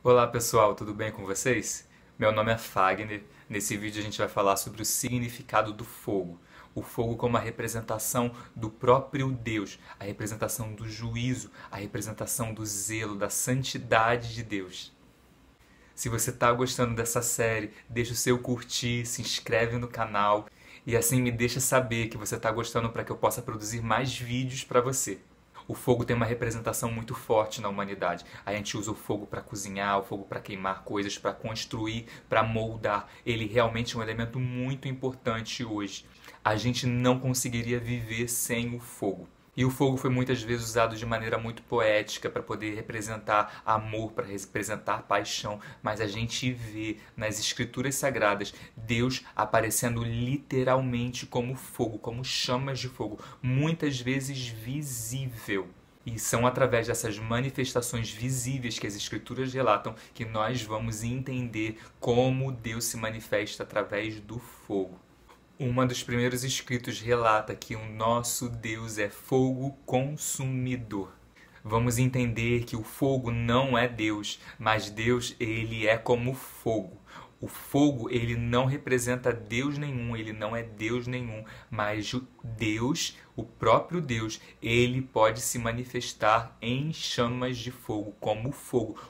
Olá pessoal, tudo bem com vocês? Meu nome é Fagner. Nesse vídeo a gente vai falar sobre o significado do fogo. O fogo como a representação do próprio Deus, a representação do juízo, a representação do zelo, da santidade de Deus. Se você está gostando dessa série, deixa o seu curtir, se inscreve no canal e assim me deixa saber que você está gostando para que eu possa produzir mais vídeos para você. O fogo tem uma representação muito forte na humanidade. A gente usa o fogo para cozinhar, o fogo para queimar coisas, para construir, para moldar. Ele realmente é um elemento muito importante hoje. A gente não conseguiria viver sem o fogo. E o fogo foi muitas vezes usado de maneira muito poética para poder representar amor, para representar paixão. Mas a gente vê nas escrituras sagradas Deus aparecendo literalmente como fogo, como chamas de fogo, muitas vezes visível. E são através dessas manifestações visíveis que as escrituras relatam que nós vamos entender como Deus se manifesta através do fogo. Um dos primeiros escritos relata que o nosso Deus é fogo consumidor. Vamos entender que o fogo não é Deus, mas Deus, ele é como fogo. O fogo, ele não representa Deus nenhum, ele não é Deus nenhum, mas Deus, o próprio Deus, ele pode se manifestar em chamas de fogo,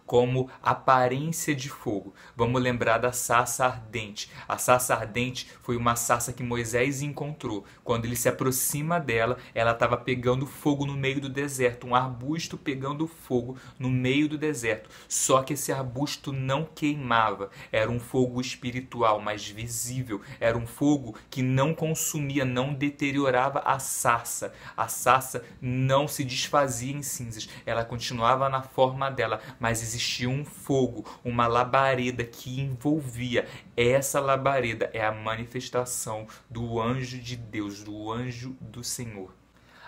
como aparência de fogo. Vamos lembrar da sarça ardente. A sarça ardente foi uma sarça que Moisés encontrou. Quando ele se aproxima dela, ela estava pegando fogo no meio do deserto, um arbusto pegando fogo no meio do deserto. Só que esse arbusto não queimava, era um fogo espiritual, mais visível, era um fogo que não consumia, não deteriorava a sarça. A sarça não se desfazia em cinzas, ela continuava na forma dela, mas existia um fogo, uma labareda que envolvia. Essa labareda é a manifestação do anjo de Deus, do anjo do Senhor.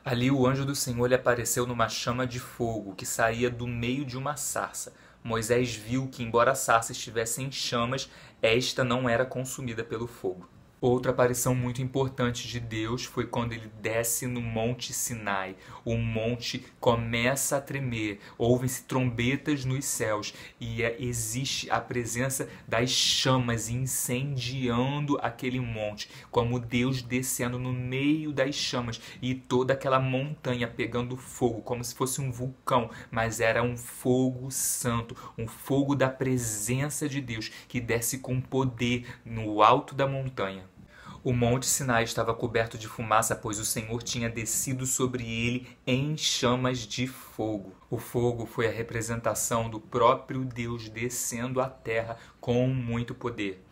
Ali o anjo do Senhor lhe apareceu numa chama de fogo que saía do meio de uma sarça. Moisés viu que, embora a sarça estivesse em chamas, esta não era consumida pelo fogo. Outra aparição muito importante de Deus foi quando ele desce no Monte Sinai. O monte começa a tremer, ouvem-se trombetas nos céus e existe a presença das chamas incendiando aquele monte, como Deus descendo no meio das chamas e toda aquela montanha pegando fogo, como se fosse um vulcão, mas era um fogo santo, um fogo da presença de Deus que desce com poder no alto da montanha. O Monte Sinai estava coberto de fumaça, pois o Senhor tinha descido sobre ele em chamas de fogo. O fogo foi a representação do próprio Deus descendo à terra com muito poder.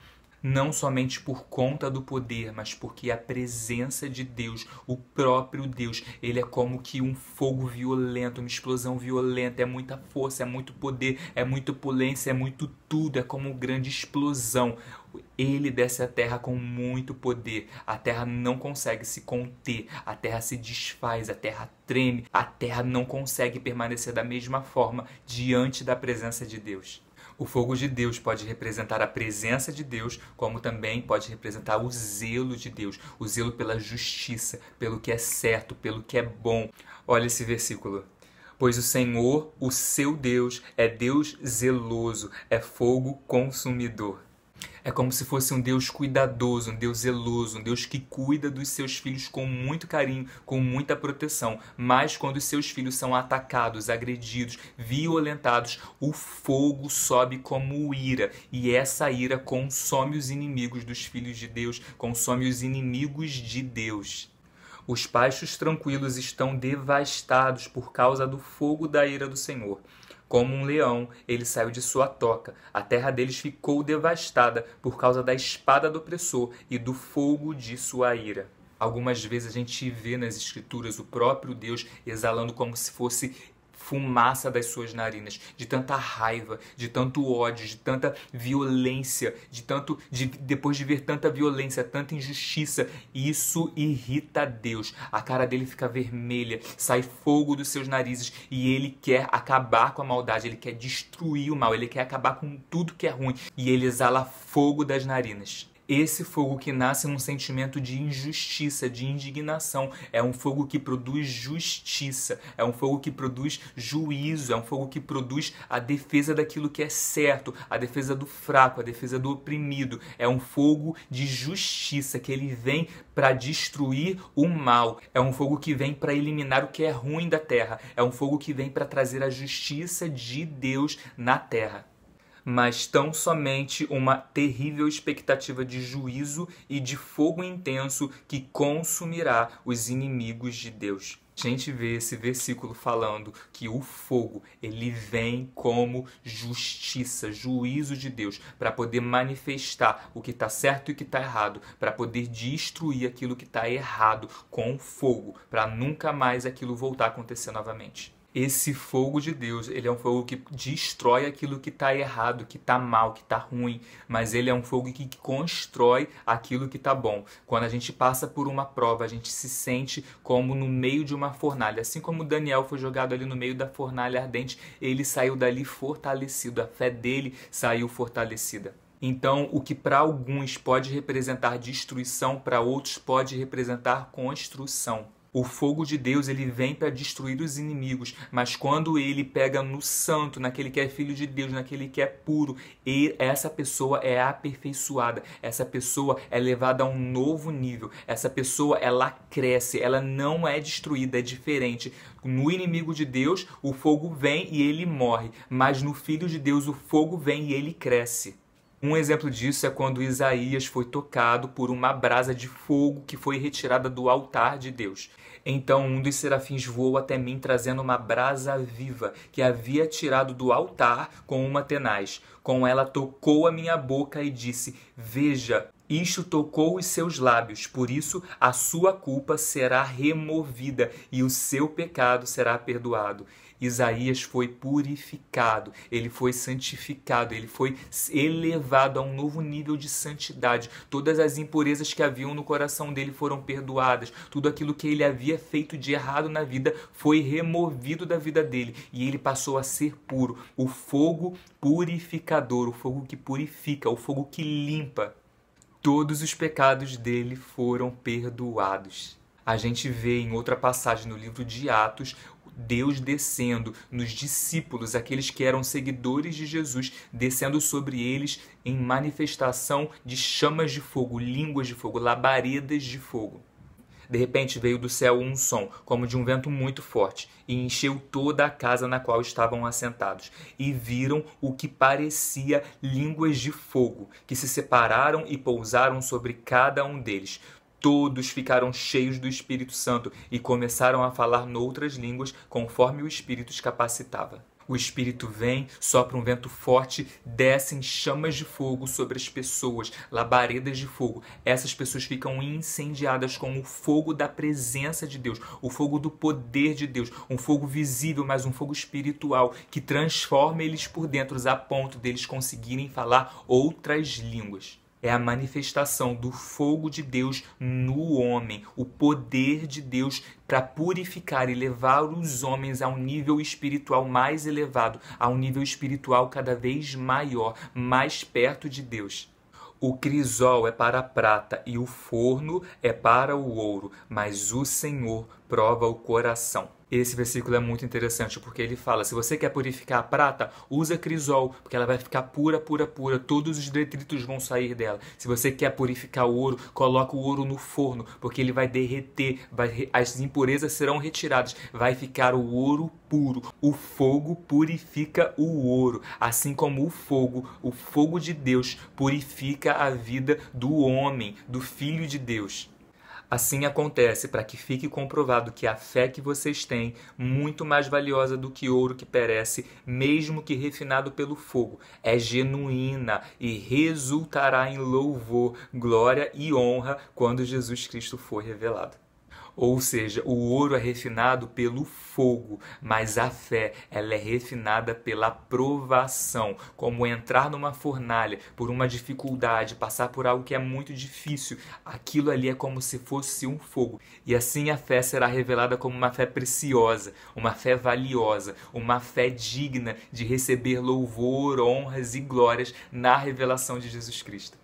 Não somente por conta do poder, mas porque a presença de Deus, o próprio Deus, ele é como que um fogo violento, uma explosão violenta, é muita força, é muito poder, é muita opulência, é muito tudo, é como uma grande explosão. Ele desce à terra com muito poder, a terra não consegue se conter, a terra se desfaz, a terra treme, a terra não consegue permanecer da mesma forma diante da presença de Deus. O fogo de Deus pode representar a presença de Deus, como também pode representar o zelo de Deus, o zelo pela justiça, pelo que é certo, pelo que é bom. Olha esse versículo. Pois o Senhor, o seu Deus, é Deus zeloso, é fogo consumidor. É como se fosse um Deus cuidadoso, um Deus zeloso, um Deus que cuida dos seus filhos com muito carinho, com muita proteção. Mas quando os seus filhos são atacados, agredidos, violentados, o fogo sobe como ira. E essa ira consome os inimigos dos filhos de Deus, consome os inimigos de Deus. Os pastos tranquilos estão devastados por causa do fogo da ira do Senhor. Como um leão, ele saiu de sua toca. A terra deles ficou devastada por causa da espada do opressor e do fogo de sua ira. Algumas vezes a gente vê nas escrituras o próprio Deus exalando como se fosse fumaça das suas narinas, de tanta raiva, de tanto ódio, de tanta violência, depois de ver tanta violência, tanta injustiça, isso irrita Deus. A cara dele fica vermelha, sai fogo dos seus narizes e ele quer acabar com a maldade, ele quer destruir o mal, ele quer acabar com tudo que é ruim e ele exala fogo das narinas. Esse fogo que nasce num sentimento de injustiça, de indignação, é um fogo que produz justiça, é um fogo que produz juízo, é um fogo que produz a defesa daquilo que é certo, a defesa do fraco, a defesa do oprimido. É um fogo de justiça, que ele vem para destruir o mal. É um fogo que vem para eliminar o que é ruim da terra. É um fogo que vem para trazer a justiça de Deus na terra. Mas tão somente uma terrível expectativa de juízo e de fogo intenso que consumirá os inimigos de Deus. A gente vê esse versículo falando que o fogo, ele vem como justiça, juízo de Deus, para poder manifestar o que está certo e o que está errado, para poder destruir aquilo que está errado com fogo, para nunca mais aquilo voltar a acontecer novamente. Esse fogo de Deus, ele é um fogo que destrói aquilo que está errado, que está mal, que está ruim, mas ele é um fogo que constrói aquilo que está bom. Quando a gente passa por uma prova, a gente se sente como no meio de uma fornalha. Assim como Daniel foi jogado ali no meio da fornalha ardente, ele saiu dali fortalecido, a fé dele saiu fortalecida. Então, o que para alguns pode representar destruição, para outros pode representar construção. O fogo de Deus, ele vem para destruir os inimigos, mas quando ele pega no santo, naquele que é filho de Deus, naquele que é puro, essa pessoa é aperfeiçoada, essa pessoa é levada a um novo nível, essa pessoa ela cresce, ela não é destruída, é diferente. No inimigo de Deus, o fogo vem e ele morre, mas no filho de Deus, o fogo vem e ele cresce. Um exemplo disso é quando Isaías foi tocado por uma brasa de fogo que foi retirada do altar de Deus. Então um dos serafins voou até mim trazendo uma brasa viva que havia tirado do altar com uma tenaz. Com ela tocou a minha boca e disse: Veja, isto tocou os seus lábios, por isso a sua culpa será removida e o seu pecado será perdoado. Isaías foi purificado, ele foi santificado, ele foi elevado a um novo nível de santidade. Todas as impurezas que haviam no coração dele foram perdoadas. Tudo aquilo que ele havia feito de errado na vida foi removido da vida dele e ele passou a ser puro. O fogo purificador, o fogo que purifica, o fogo que limpa. Todos os pecados dele foram perdoados. A gente vê em outra passagem no livro de Atos, Deus descendo nos discípulos, aqueles que eram seguidores de Jesus, descendo sobre eles em manifestação de chamas de fogo, línguas de fogo, labaredas de fogo. De repente veio do céu um som, como de um vento muito forte, e encheu toda a casa na qual estavam assentados. E viram o que parecia línguas de fogo, que se separaram e pousaram sobre cada um deles. Todos ficaram cheios do Espírito Santo e começaram a falar noutras línguas, conforme o Espírito os capacitava. O Espírito vem, sopra um vento forte, descem chamas de fogo sobre as pessoas, labaredas de fogo. Essas pessoas ficam incendiadas com o fogo da presença de Deus, o fogo do poder de Deus, um fogo visível, mas um fogo espiritual, que transforma eles por dentro a ponto deles conseguirem falar outras línguas. É a manifestação do fogo de Deus no homem, o poder de Deus para purificar e levar os homens a um nível espiritual mais elevado, a um nível espiritual cada vez maior, mais perto de Deus. O crisol é para a prata e o forno é para o ouro, mas o Senhor prova o coração. Esse versículo é muito interessante porque ele fala, se você quer purificar a prata, usa crisol, porque ela vai ficar pura, pura, pura, todos os detritos vão sair dela. Se você quer purificar o ouro, coloca o ouro no forno, porque ele vai derreter, as impurezas serão retiradas, vai ficar o ouro puro. O fogo purifica o ouro, assim como o fogo de Deus purifica a vida do homem, do Filho de Deus. Assim acontece para que fique comprovado que a fé que vocês têm, muito mais valiosa do que ouro que perece, mesmo que refinado pelo fogo, é genuína e resultará em louvor, glória e honra quando Jesus Cristo for revelado. Ou seja, o ouro é refinado pelo fogo, mas a fé ela é refinada pela provação, como entrar numa fornalha por uma dificuldade, passar por algo que é muito difícil. Aquilo ali é como se fosse um fogo. E assim a fé será revelada como uma fé preciosa, uma fé valiosa, uma fé digna de receber louvor, honras e glórias na revelação de Jesus Cristo.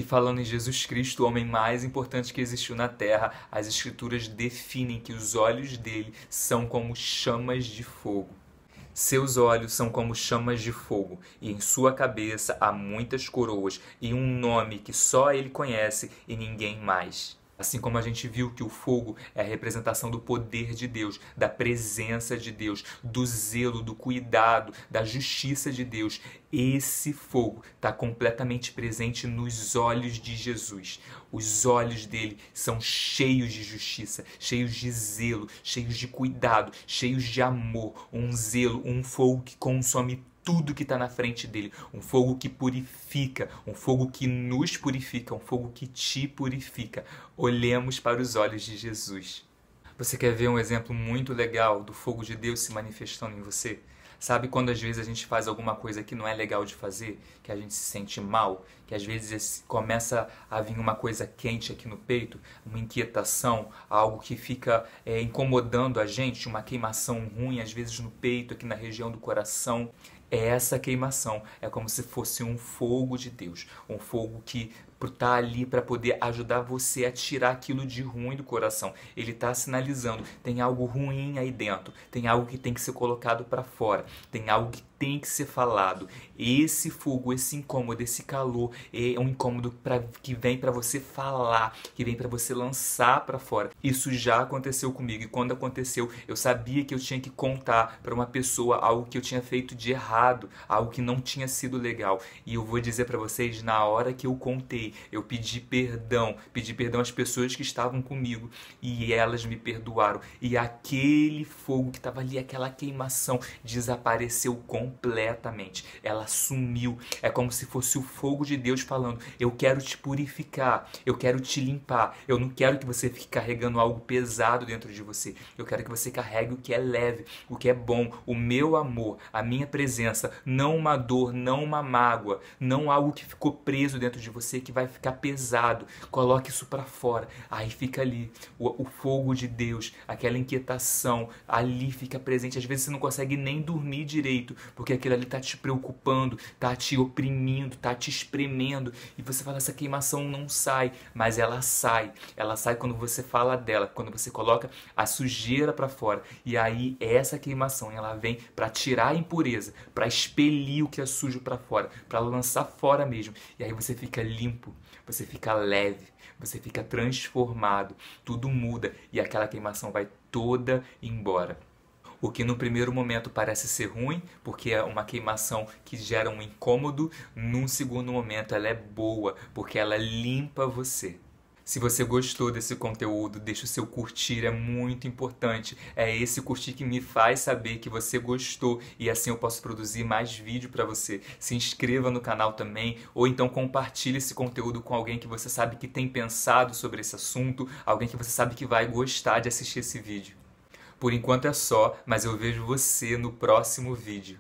E falando em Jesus Cristo, o homem mais importante que existiu na Terra, as Escrituras definem que os olhos dele são como chamas de fogo. Seus olhos são como chamas de fogo, e em sua cabeça há muitas coroas e um nome que só ele conhece e ninguém mais. Assim como a gente viu que o fogo é a representação do poder de Deus, da presença de Deus, do zelo, do cuidado, da justiça de Deus, esse fogo está completamente presente nos olhos de Jesus. Os olhos dele são cheios de justiça, cheios de zelo, cheios de cuidado, cheios de amor, um zelo, um fogo que consome tudo que está na frente dele, um fogo que purifica, um fogo que nos purifica, um fogo que te purifica. Olhemos para os olhos de Jesus. Você quer ver um exemplo muito legal do fogo de Deus se manifestando em você? Sabe quando às vezes a gente faz alguma coisa que não é legal de fazer, que a gente se sente mal, que às vezes começa a vir uma coisa quente aqui no peito, uma inquietação, algo que fica incomodando a gente, uma queimação ruim às vezes no peito, aqui na região do coração. É essa queimação, é como se fosse um fogo de Deus, um fogo que está ali para poder ajudar você a tirar aquilo de ruim do coração. Ele está sinalizando, tem algo ruim aí dentro, tem algo que tem que ser colocado para fora, tem algo que tem que ser falado. Esse fogo, esse incômodo, esse calor é um incômodo que vem para você falar, que vem para você lançar para fora. Isso já aconteceu comigo e quando aconteceu, eu sabia que eu tinha que contar para uma pessoa algo que eu tinha feito de errado, algo que não tinha sido legal. E eu vou dizer para vocês, na hora que eu contei, eu pedi perdão às pessoas que estavam comigo e elas me perdoaram. E aquele fogo que estava ali, aquela queimação, desapareceu completamente. Ela sumiu. É como se fosse o fogo de Deus falando: eu quero te purificar, eu quero te limpar. Eu não quero que você fique carregando algo pesado dentro de você. Eu quero que você carregue o que é leve, o que é bom, o meu amor, a minha presença, não uma dor, não uma mágoa, não algo que ficou preso dentro de você que vai ficar pesado. Coloque isso para fora. Aí fica ali o fogo de Deus, aquela inquietação ali fica presente. Às vezes você não consegue nem dormir direito, porque aquilo ali tá te preocupando, tá te oprimindo, tá te espremendo, e você fala, essa queimação não sai, mas ela sai quando você fala dela, quando você coloca a sujeira para fora, e aí essa queimação, ela vem para tirar a impureza, para expelir o que é sujo para fora, para lançar fora mesmo, e aí você fica limpo, você fica leve, você fica transformado, tudo muda, e aquela queimação vai toda embora. O que no primeiro momento parece ser ruim, porque é uma queimação que gera um incômodo, num segundo momento ela é boa, porque ela limpa você. Se você gostou desse conteúdo, deixa o seu curtir, é muito importante. É esse curtir que me faz saber que você gostou e assim eu posso produzir mais vídeo para você. Se inscreva no canal também, ou então compartilhe esse conteúdo com alguém que você sabe que tem pensado sobre esse assunto, alguém que você sabe que vai gostar de assistir esse vídeo. Por enquanto é só, mas eu vejo você no próximo vídeo.